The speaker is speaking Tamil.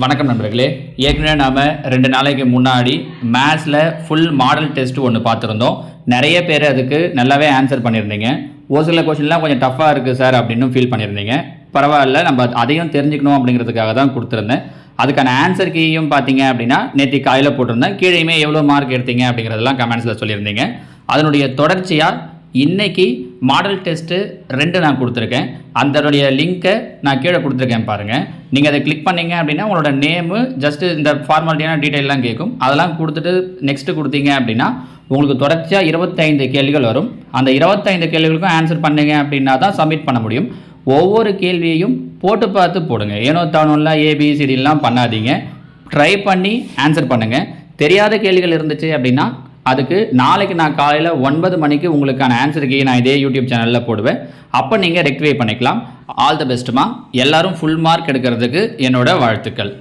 வணக்கம் நண்பர்களே. ஏற்கனவே நாம் 2 நாளைக்கு முன்னாடி மேத்ஸில் ஃபுல் மாடல் டெஸ்ட் ஒன்று பார்த்துருந்தோம். நிறைய பேர் அதுக்கு நல்லாவே ஆன்சர் பண்ணியிருந்தீங்க. ஒரு சில கொஸ்டின்லாம் கொஞ்சம் டஃப்பாக இருக்குது சார் அப்படின்னு ஃபீல் பண்ணியிருந்தீங்க. பரவாயில்ல, நம்ம அதையும் தெரிஞ்சுக்கணும் அப்படிங்கிறதுக்காக தான் கொடுத்துருந்தேன். அதுக்கான ஆன்சர் கீயும் பார்த்தீங்க அப்படின்னா நேற்று காலையில் போட்டிருந்தேன். கீழேயுமே எவ்வளோ மார்க் எடுத்தீங்க அப்படிங்கிறதெல்லாம் கமெண்ட்ஸில் சொல்லியிருந்தீங்க. அதனுடைய தொடர்ச்சியாக இன்றைக்கி மாடல் டெஸ்ட்டு 2 நான் கொடுத்துருக்கேன். அதனுடைய லிங்க்கை நான் கீழே கொடுத்துருக்கேன் பாருங்கள். நீங்கள் அதை கிளிக் பண்ணிங்க அப்படின்னா உங்களோட நேமு ஜஸ்ட்டு இந்த ஃபார்மாலிட்டியான டீட்டெயிலாம் கேட்கும். அதெல்லாம் கொடுத்துட்டு நெக்ஸ்ட்டு கொடுத்தீங்க அப்படின்னா உங்களுக்கு தொடர்ச்சியாக 25 கேள்விகள் வரும். அந்த 25 கேள்விகளுக்கும் ஆன்சர் பண்ணுங்க அப்படின்னா தான் சப்மிட் பண்ண முடியும். ஒவ்வொரு கேள்வியையும் போட்டு பார்த்து போடுங்க. ஏனோ தானோலாம் ஏபிசிடிலாம் பண்ணாதீங்க. ட்ரை பண்ணி ஆன்சர் பண்ணுங்கள். தெரியாத கேள்விகள் இருந்துச்சு அப்படின்னா அதுக்கு நாளைக்கு நான் காலையில் 9 மணிக்கு உங்களுக்கான ஆன்சருக்கு நான் இதே யூடியூப் சேனலில் போடுவேன். அப்போ நீங்கள் ரெக்டிஃபை பண்ணிக்கலாம். ஆல் த பெஸ்ட்டுமா. எல்லாரும் ஃபுல் மார்க் எடுக்கிறதுக்கு என்னோட வாழ்த்துக்கள்.